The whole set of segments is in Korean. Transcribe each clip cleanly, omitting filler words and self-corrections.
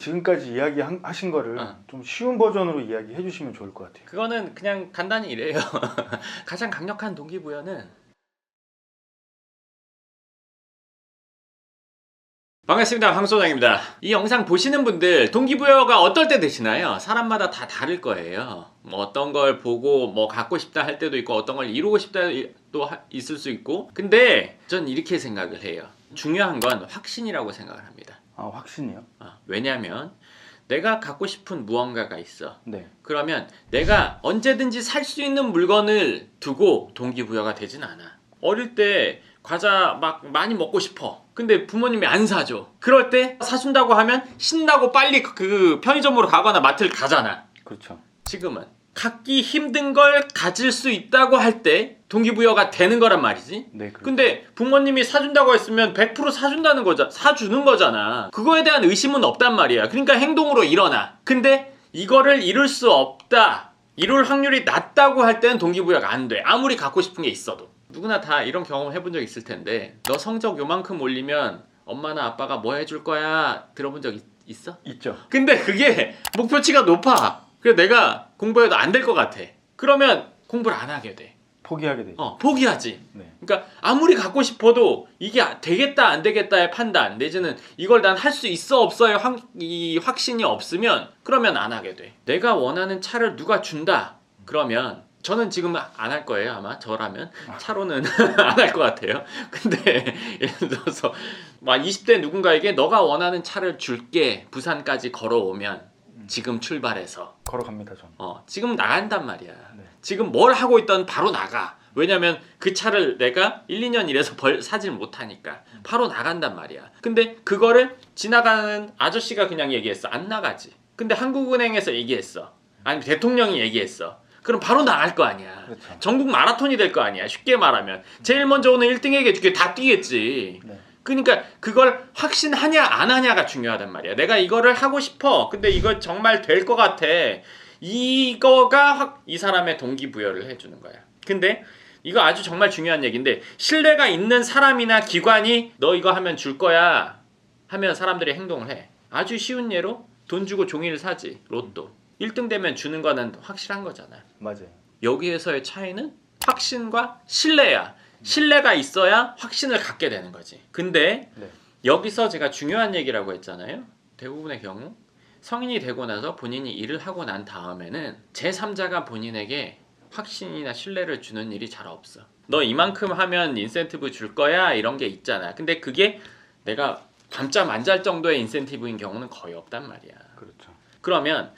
지금까지 이야기하신 거를 좀 쉬운 버전으로 이야기해 주시면 좋을 것 같아요. 그거는 그냥 간단히 이래요. 가장 강력한 동기부여는 반갑습니다. 황소장입니다. 이 영상 보시는 분들 동기부여가 어떨 때 되시나요? 사람마다 다 다를 거예요. 뭐 어떤 걸 보고 뭐 갖고 싶다 할 때도 있고 어떤 걸 이루고 싶다 또 있을 수 있고, 근데 전 이렇게 생각을 해요. 중요한 건 확신이라고 생각을 합니다. 아, 확신이요? 왜냐하면 내가 갖고 싶은 무언가가 있어. 네. 그러면 내가 언제든지 살 수 있는 물건을 두고 동기부여가 되진 않아. 어릴 때 과자 막 많이 먹고 싶어. 근데 부모님이 안 사줘. 그럴 때 사준다고 하면 신나고 빨리 그 편의점으로 가거나 마트를 가잖아. 그렇죠. 지금은 갖기 힘든 걸 가질 수 있다고 할 때 동기부여가 되는 거란 말이지. 네. 그렇죠. 근데 부모님이 사준다고 했으면 100% 사준다는 거잖아. 사주는 거잖아. 그거에 대한 의심은 없단 말이야. 그러니까 행동으로 일어나. 근데 이거를 이룰 수 없다, 이룰 확률이 낮다고 할 때는 동기부여가 안 돼. 아무리 갖고 싶은 게 있어도. 누구나 다 이런 경험 해본 적 있을 텐데, 너 성적 요만큼 올리면 엄마나 아빠가 뭐 해줄 거야 들어본 적 있어? 있죠. 근데 그게 목표치가 높아. 그래서 내가 공부해도 안 될 것 같아. 그러면 공부를 안 하게 돼. 포기하게 되죠. 포기하지. 네. 그러니까 아무리 갖고 싶어도 이게 되겠다 안 되겠다의 판단 내지는 이걸 난 할 수 있어 없어의 이 확신이 없으면 그러면 안 하게 돼. 내가 원하는 차를 누가 준다 그러면 저는 지금 안 할 거예요. 아마 저라면 차로는 안 할 것 같아요. 근데 예를 들어서 막 20대 누군가에게 너가 원하는 차를 줄게 부산까지 걸어오면 지금 출발해서 걸어갑니다, 전. 지금 나간단 말이야. 네. 지금 뭘 하고 있던 바로 나가. 왜냐면 그 차를 내가 1, 2년 일해서 사질 못하니까 바로 나간단 말이야. 근데 그거를 지나가는 아저씨가 그냥 얘기했어. 안 나가지. 근데 한국은행에서 얘기했어. 아니 대통령이 얘기했어. 그럼 바로 나갈 거 아니야. 그렇죠. 전국 마라톤이 될 거 아니야. 쉽게 말하면 제일 먼저 오는 1등에게 주게 다 뛰겠지. 네. 그러니까 그걸 확신하냐 안 하냐가 중요하단 말이야. 내가 이거를 하고 싶어. 근데 이거 정말 될 것 같아. 이거가 이 사람의 동기부여를 해주는 거야. 근데 이거 아주 정말 중요한 얘기인데, 신뢰가 있는 사람이나 기관이 너 이거 하면 줄 거야 하면 사람들이 행동을 해. 아주 쉬운 예로 돈 주고 종이를 사지. 로또 1등 되면 주는 거는 확실한 거잖아. 맞아요. 여기에서의 차이는 확신과 신뢰야. 신뢰가 있어야 확신을 갖게 되는 거지. 근데 네. 여기서 제가 중요한 얘기라고 했잖아요. 대부분의 경우 성인이 되고 나서 본인이 일을 하고 난 다음에는 제3자가 본인에게 확신이나 신뢰를 주는 일이 잘 없어. 너 이만큼 하면 인센티브 줄 거야 이런 게 있잖아. 근데 그게 내가 밤잠 안 잘 정도의 인센티브인 경우는 거의 없단 말이야. 그렇죠. 그러면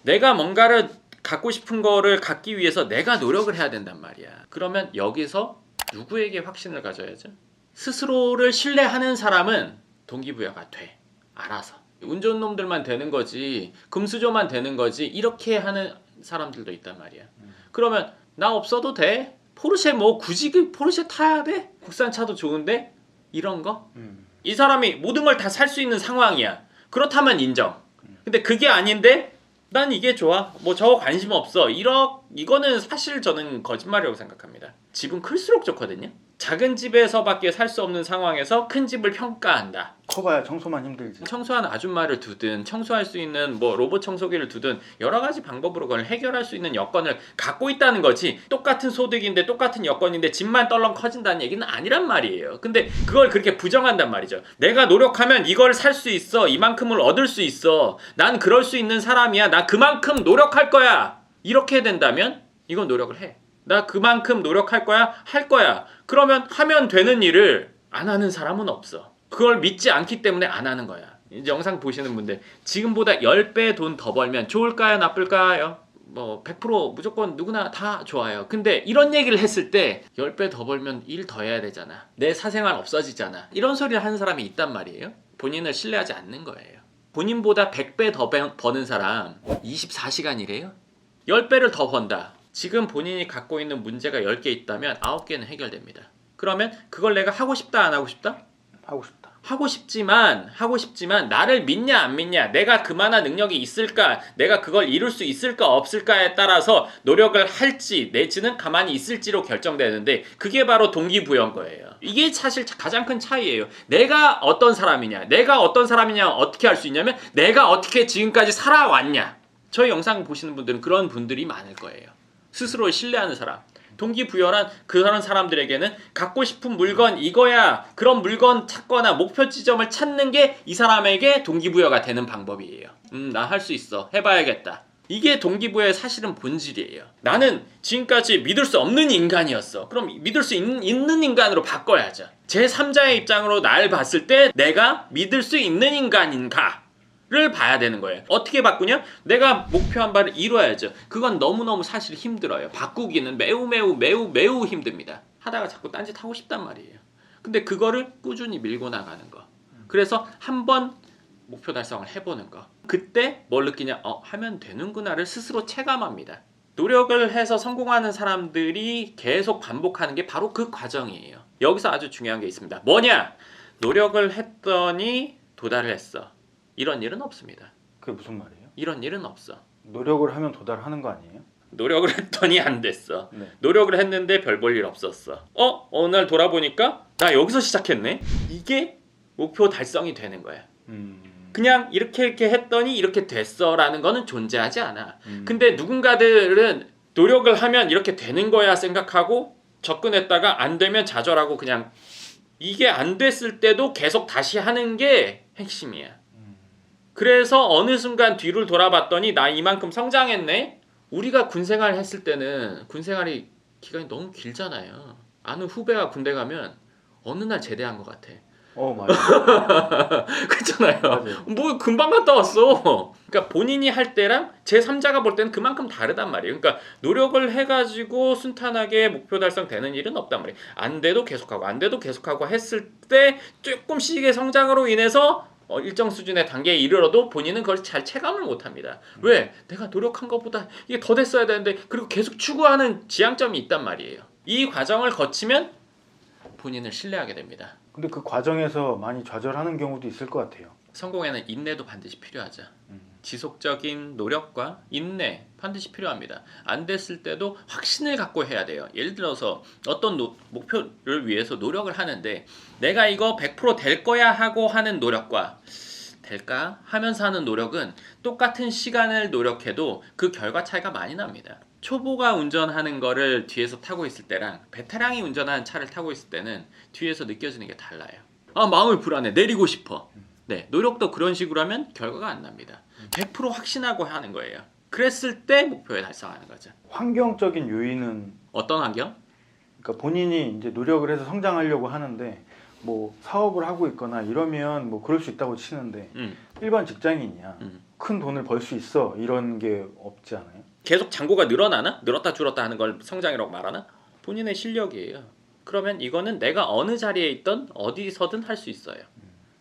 내가 뭔가를 갖고 싶은 거를 갖기 위해서 내가 노력을 해야 된단 말이야. 그러면 여기서 누구에게 확신을 가져야죠? 스스로를 신뢰하는 사람은 동기부여가 돼. 알아서. 운 좋은 놈들만 되는 거지, 금수저만 되는 거지, 이렇게 하는 사람들도 있단 말이야. 그러면 나 없어도 돼. 포르쉐 뭐 굳이 그 포르쉐 타야 돼? 국산차도 좋은데? 이런 거? 이 사람이 모든 걸 다 살 수 있는 상황이야. 그렇다면 인정. 근데 그게 아닌데 난 이게 좋아. 뭐 저거 관심 없어. 이거는 사실 저는 거짓말이라고 생각합니다. 집은 클수록 좋거든요. 작은 집에서밖에 살 수 없는 상황에서 큰 집을 평가한다. 커봐야 청소만 힘들지. 청소하는 아줌마를 두든 청소할 수 있는 뭐 로봇 청소기를 두든 여러 가지 방법으로 그걸 해결할 수 있는 여건을 갖고 있다는 거지, 똑같은 소득인데 똑같은 여건인데 집만 떨렁 커진다는 얘기는 아니란 말이에요. 근데 그걸 그렇게 부정한단 말이죠. 내가 노력하면 이걸 살 수 있어. 이만큼을 얻을 수 있어. 난 그럴 수 있는 사람이야. 나 그만큼 노력할 거야. 이렇게 된다면 이건 노력을 해. 나 그만큼 노력할 거야. 할 거야. 그러면 하면 되는 일을 안 하는 사람은 없어. 그걸 믿지 않기 때문에 안 하는 거야. 이제 영상 보시는 분들, 지금보다 10배 돈 더 벌면 좋을까요? 나쁠까요? 뭐 100% 무조건 누구나 다 좋아요. 근데 이런 얘기를 했을 때 10배 더 벌면 일 더 해야 되잖아. 내 사생활 없어지잖아. 이런 소리를 하는 사람이 있단 말이에요. 본인을 신뢰하지 않는 거예요. 본인보다 100배 더 버는 사람 24시간 일해요? 10배를 더 번다. 지금 본인이 갖고 있는 문제가 10개 있다면 9개는 해결됩니다. 그러면 그걸 내가 하고 싶다 안 하고 싶다? 하고 싶다. 하고 싶지만 나를 믿냐 안 믿냐, 내가 그만한 능력이 있을까, 내가 그걸 이룰 수 있을까 없을까에 따라서 노력을 할지 내지는 가만히 있을지로 결정되는데, 그게 바로 동기부여인 거예요. 이게 사실 가장 큰 차이예요. 내가 어떤 사람이냐 어떻게 알 수 있냐면, 내가 어떻게 지금까지 살아왔냐. 저희 영상 보시는 분들은 그런 분들이 많을 거예요. 스스로를 신뢰하는 사람. 동기부여란 그런 사람들에게는 갖고 싶은 물건 이거야, 그런 물건 찾거나 목표 지점을 찾는 게 이 사람에게 동기부여가 되는 방법이에요. 나 할 수 있어, 해봐야겠다. 이게 동기부여의 사실은 본질이에요. 나는 지금까지 믿을 수 없는 인간이었어. 그럼 믿을 수 있는 인간으로 바꿔야죠. 제3자의 입장으로 날 봤을 때 내가 믿을 수 있는 인간인가 를 봐야 되는 거예요. 어떻게 바꾸냐? 내가 목표한 바를 이뤄야죠. 그건 너무너무 사실 힘들어요. 바꾸기는 매우 힘듭니다. 하다가 자꾸 딴짓 하고 싶단 말이에요. 근데 그거를 꾸준히 밀고 나가는 거. 그래서 한번 목표 달성을 해보는 거. 그때 뭘 느끼냐? 하면 되는구나를 스스로 체감합니다. 노력을 해서 성공하는 사람들이 계속 반복하는 게 바로 그 과정이에요. 여기서 아주 중요한 게 있습니다. 뭐냐? 노력을 했더니 도달을 했어. 이런 일은 없습니다. 그게 무슨 말이에요? 이런 일은 없어. 노력을 하면 도달하는 거 아니에요? 노력을 했더니 안 됐어. 네. 노력을 했는데 별 볼 일 없었어. 어느 날 돌아보니까 나 여기서 시작했네. 이게 목표 달성이 되는 거야. 그냥 이렇게 했더니 이렇게 됐어라는 거는 존재하지 않아. 근데 누군가들은 노력을 하면 이렇게 되는 거야 생각하고 접근했다가 안 되면 좌절하고, 그냥 이게 안 됐을 때도 계속 다시 하는 게 핵심이야. 그래서 어느 순간 뒤를 돌아봤더니 나 이만큼 성장했네. 우리가 군생활 했을 때는 군생활이 기간이 너무 길잖아요. 아는 후배가 군대 가면 어느 날 제대한 것 같아. 맞아요. 그렇잖아요. 맞아요. 뭐 금방 갔다 왔어. 그러니까 본인이 할 때랑 제3자가 볼 때는 그만큼 다르단 말이에요. 그러니까 노력을 해가지고 순탄하게 목표 달성되는 일은 없단 말이에요. 안 돼도 계속하고 했을 때 조금씩의 성장으로 인해서 일정 수준의 단계에 이르러도 본인은 그걸 잘 체감을 못합니다. 왜? 내가 노력한 것보다 이게 더 됐어야 되는데, 그리고 계속 추구하는 지향점이 있단 말이에요. 이 과정을 거치면 본인을 신뢰하게 됩니다. 근데 그 과정에서 많이 좌절하는 경우도 있을 것 같아요. 성공에는 인내도 반드시 필요하죠. 지속적인 노력과 인내 반드시 필요합니다. 안 됐을 때도 확신을 갖고 해야 돼요. 예를 들어서 어떤 목표를 위해서 노력을 하는데, 내가 이거 100% 될 거야 하고 하는 노력과 될까 하면서 하는 노력은 똑같은 시간을 노력해도 그 결과 차이가 많이 납니다. 초보가 운전하는 거를 뒤에서 타고 있을 때랑 베테랑이 운전하는 차를 타고 있을 때는 뒤에서 느껴지는 게 달라요. 마음이 불안해, 내리고 싶어. 네, 노력도 그런 식으로 하면 결과가 안 납니다. 100% 확신하고 하는 거예요. 그랬을 때 목표에 달성하는 거죠. 환경적인 요인은 어떤 환경? 그러니까 본인이 이제 노력을 해서 성장하려고 하는데 뭐 사업을 하고 있거나 이러면 뭐 그럴 수 있다고 치는데 일반 직장인이야. 큰 돈을 벌 수 있어. 이런 게 없지 않아요? 계속 잔고가 늘어나나? 늘었다 줄었다 하는 걸 성장이라고 말하나? 본인의 실력이에요. 그러면 이거는 내가 어느 자리에 있던 어디서든 할 수 있어요.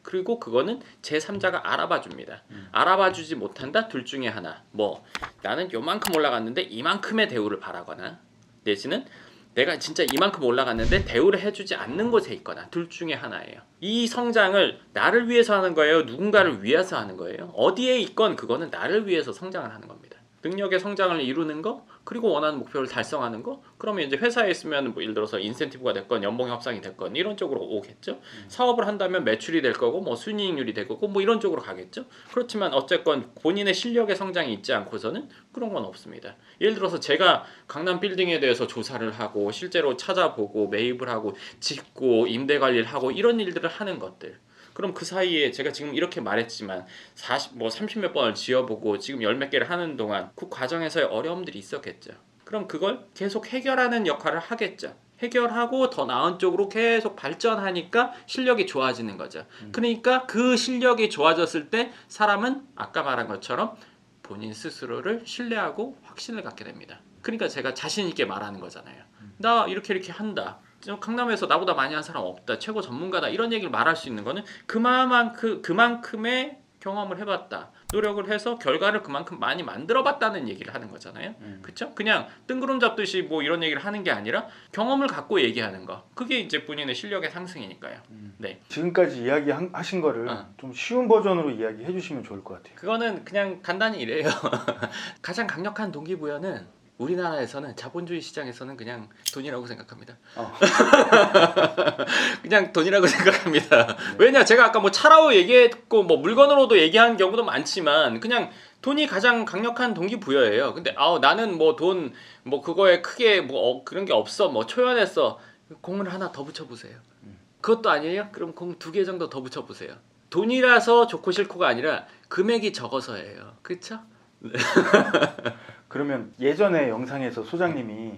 그리고 그거는 제3자가 알아봐 줍니다. 알아봐 주지 못한다? 둘 중에 하나. 뭐 나는 요만큼 올라갔는데 이만큼의 대우를 바라거나, 내지는 내가 진짜 이만큼 올라갔는데 대우를 해주지 않는 곳에 있거나, 둘 중에 하나예요. 이 성장을 나를 위해서 하는 거예요? 누군가를 위해서 하는 거예요? 어디에 있건 그거는 나를 위해서 성장을 하는 겁니다. 능력의 성장을 이루는 거, 그리고 원하는 목표를 달성하는 거. 그러면 이제 회사에 있으면 뭐 예를 들어서 인센티브가 됐건 연봉 협상이 됐건 이런 쪽으로 오겠죠. 사업을 한다면 매출이 될 거고 뭐 순이익률이 될 거고 뭐 이런 쪽으로 가겠죠. 그렇지만 어쨌건 본인의 실력의 성장이 있지 않고서는 그런 건 없습니다. 예를 들어서 제가 강남 빌딩에 대해서 조사를 하고 실제로 찾아보고 매입을 하고 짓고 임대 관리를 하고 이런 일들을 하는 것들, 그럼 그 사이에 제가 지금 이렇게 말했지만 30몇 번을 지어보고 지금 10몇 개를 하는 동안 그 과정에서의 어려움들이 있었겠죠. 그럼 그걸 계속 해결하는 역할을 하겠죠. 해결하고 더 나은 쪽으로 계속 발전하니까 실력이 좋아지는 거죠. 그러니까 그 실력이 좋아졌을 때 사람은 아까 말한 것처럼 본인 스스로를 신뢰하고 확신을 갖게 됩니다. 그러니까 제가 자신 있게 말하는 거잖아요. 나 이렇게 한다. 강남에서 나보다 많이 한 사람 없다, 최고 전문가다, 이런 얘기를 말할 수 있는 거는 그만큼의 경험을 해봤다. 노력을 해서 결과를 그만큼 많이 만들어봤다는 얘기를 하는 거잖아요. 그렇죠? 그냥 뜬구름 잡듯이 뭐 이런 얘기를 하는 게 아니라 경험을 갖고 얘기하는 거. 그게 이제 본인의 실력의 상승이니까요. 네. 지금까지 이야기하신 거를 좀 쉬운 버전으로 이야기해 주시면 좋을 것 같아요. 그거는 그냥 간단히 이래요. 가장 강력한 동기부여는 우리나라에서는 자본주의 시장에서는 그냥 돈이라고 생각합니다. 그냥 돈이라고 생각합니다. 네. 왜냐 제가 아까 뭐 차라고 얘기했고 뭐 물건으로도 얘기한 경우도 많지만 그냥 돈이 가장 강력한 동기부여예요. 근데 나는 뭐 돈 뭐 그거에 크게 뭐 그런 게 없어 뭐 초연했어. 공을 하나 더 붙여보세요. 그것도 아니에요? 그럼 공 2개 정도 더 붙여보세요. 돈이라서 좋고 싫고가 아니라 금액이 적어서예요. 그렇죠? 그러면 예전에 영상에서 소장님이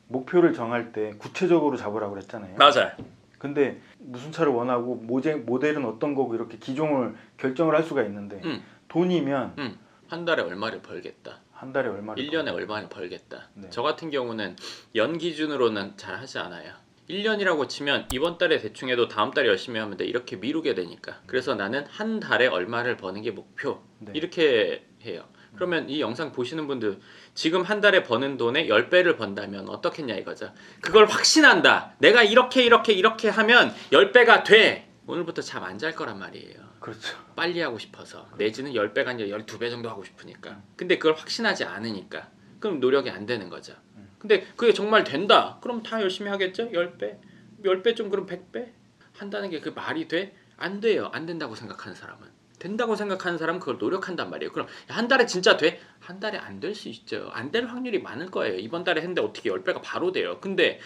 목표를 정할 때 구체적으로 잡으라고 그랬잖아요. 맞아요. 근데 무슨 차를 원하고 모델은 어떤 거고 이렇게 기종을 결정을 할 수가 있는데 돈이면 한 달에 얼마를 벌겠다. 한 달에 얼마를 1년에 얼마를 벌겠다. 네. 저 같은 경우는 연 기준으로는 잘 하지 않아요. 1년이라고 치면 이번 달에 대충 해도 다음 달에 열심히 하면 돼. 이렇게 미루게 되니까. 그래서 나는 한 달에 얼마를 버는 게 목표. 네. 이렇게 해요. 그러면 이 영상 보시는 분들 지금 한 달에 버는 돈의 10배를 번다면 어떻겠냐 이거죠. 그걸 확신한다. 내가 이렇게 하면 10배가 돼. 오늘부터 잠 안 잘 거란 말이에요. 그렇죠. 빨리 하고 싶어서. 내지는 10배가 아니라 12배 정도 하고 싶으니까. 근데 그걸 확신하지 않으니까. 그럼 노력이 안 되는 거죠. 근데 그게 정말 된다. 그럼 다 열심히 하겠죠? 10배. 10배 좀 그럼 100배? 한다는 게 그 말이 돼? 안 돼요. 안 된다고 생각하는 사람은. 된다고 생각하는 사람은 그걸 노력한단 말이에요. 그럼 한 달에 진짜 돼? 한 달에 안 될 수 있죠. 안 될 확률이 많을 거예요. 이번 달에 했는데 어떻게 10배가 바로 돼요. 근데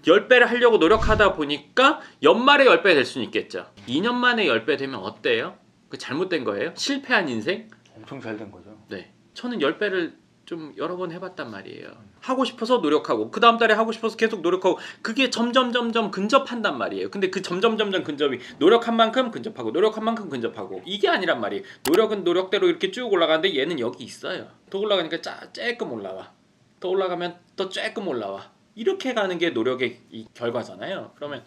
10배를 하려고 노력하다 보니까 연말에 10배 될 수는 있겠죠. 2년 만에 10배 되면 어때요? 그 잘못된 거예요? 실패한 인생? 엄청 잘 된 거죠. 네. 저는 10배를 좀 여러 번 해봤단 말이에요. 하고 싶어서 노력하고 그 다음 달에 하고 싶어서 계속 노력하고 그게 점점 근접한단 말이에요. 근데 그 점점 근접이 노력한 만큼 근접하고 노력한 만큼 근접하고 이게 아니란 말이에요. 노력은 노력대로 이렇게 쭉 올라가는데 얘는 여기 있어요. 더 올라가니까 조금 올라와. 더 올라가면 더 조금 올라와. 이렇게 가는 게 노력의 이 결과잖아요. 그러면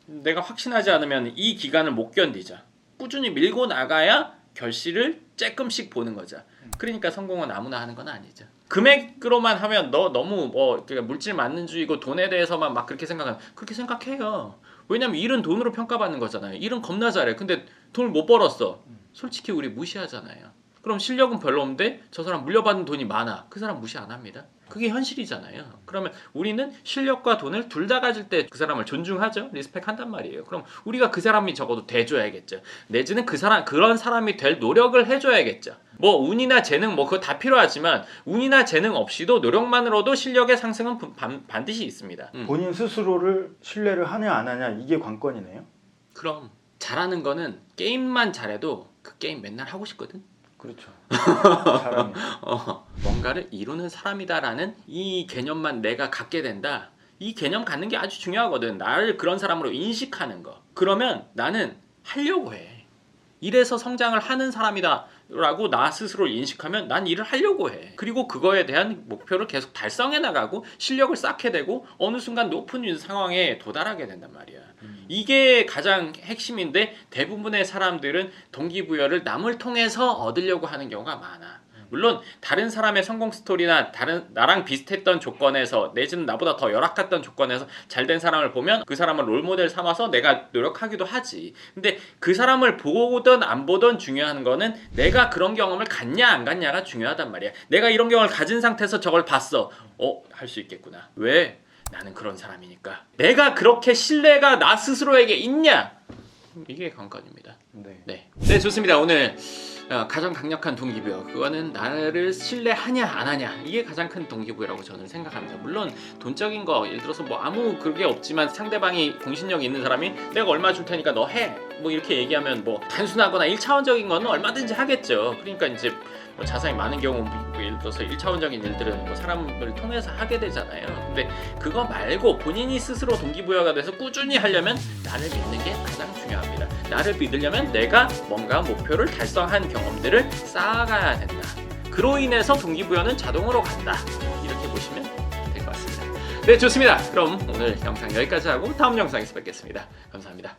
내가 확신하지 않으면 이 기간을 못 견디죠. 꾸준히 밀고 나가야 결실을 조금씩 보는 거죠. 그러니까 성공은 아무나 하는 건 아니죠. 금액으로만 하면 너 너무 그러니까 물질 만능주의고 돈에 대해서만 막 그렇게 생각하면 그렇게 생각해요. 왜냐면 일은 돈으로 평가받는 거잖아요. 일은 겁나 잘해. 근데 돈을 못 벌었어. 솔직히 우리 무시하잖아요. 그럼 실력은 별로 없는데 저 사람 물려받은 돈이 많아. 그 사람 무시 안 합니다. 그게 현실이잖아요. 그러면 우리는 실력과 돈을 둘 다 가질 때 그 사람을 존중하죠. 리스펙한단 말이에요. 그럼 우리가 그 사람이 적어도 돼줘야겠죠. 내지는 그런 사람이 될 노력을 해줘야겠죠. 뭐 운이나 재능 뭐 그거 다 필요하지만 운이나 재능 없이도 노력만으로도 실력의 상승은 반드시 있습니다. 본인 스스로를 신뢰를 하냐 안 하냐 이게 관건이네요. 그럼 잘하는 거는 게임만 잘해도 그 게임 맨날 하고 싶거든. 그렇죠. 사람이. 뭔가를 이루는 사람이다라는 이 개념만 내가 갖게 된다. 이 개념 갖는 게 아주 중요하거든. 나를 그런 사람으로 인식하는 거. 그러면 나는 하려고 해. 이래서 성장을 하는 사람이다 라고 나 스스로 인식하면 난 일을 하려고 해. 그리고 그거에 대한 목표를 계속 달성해 나가고 실력을 쌓게 되고 어느 순간 높은 상황에 도달하게 된단 말이야. 이게 가장 핵심인데 대부분의 사람들은 동기부여를 남을 통해서 얻으려고 하는 경우가 많아. 물론 다른 사람의 성공 스토리나 나랑 비슷했던 조건에서 내지는 나보다 더 열악했던 조건에서 잘된 사람을 보면 그 사람을 롤모델 삼아서 내가 노력하기도 하지. 근데 그 사람을 보든 안 보든 중요한 거는 내가 그런 경험을 갖냐 안 갖냐가 중요하단 말이야. 내가 이런 경험을 가진 상태에서 저걸 봤어. 할 수 있겠구나. 왜? 나는 그런 사람이니까. 내가 그렇게 신뢰가 나 스스로에게 있냐? 이게 관건입니다. 네, 좋습니다. 오늘 가장 강력한 동기부여 그거는 나를 신뢰하냐 안 하냐 이게 가장 큰 동기부여라고 저는 생각합니다. 물론 돈적인 거 예를 들어서 뭐 아무 그게 없지만 상대방이 공신력이 있는 사람이 내가 얼마 줄 테니까 너 해 뭐 이렇게 얘기하면 뭐 단순하거나 1차원적인 거는 얼마든지 하겠죠. 그러니까 이제 뭐 자산이 많은 경우 뭐 예를 들어서 1차원적인 일들은 뭐 사람을 통해서 하게 되잖아요. 근데 그거 말고 본인이 스스로 동기부여가 돼서 꾸준히 하려면 나를 믿는 게 가장 중요합니다. 나를 믿으려면 내가 뭔가 목표를 달성한 경험들을 쌓아가야 된다. 그로 인해서 동기부여는 자동으로 간다. 이렇게 보시면 될 것 같습니다. 네, 좋습니다. 그럼 오늘 영상 여기까지 하고 다음 영상에서 뵙겠습니다. 감사합니다.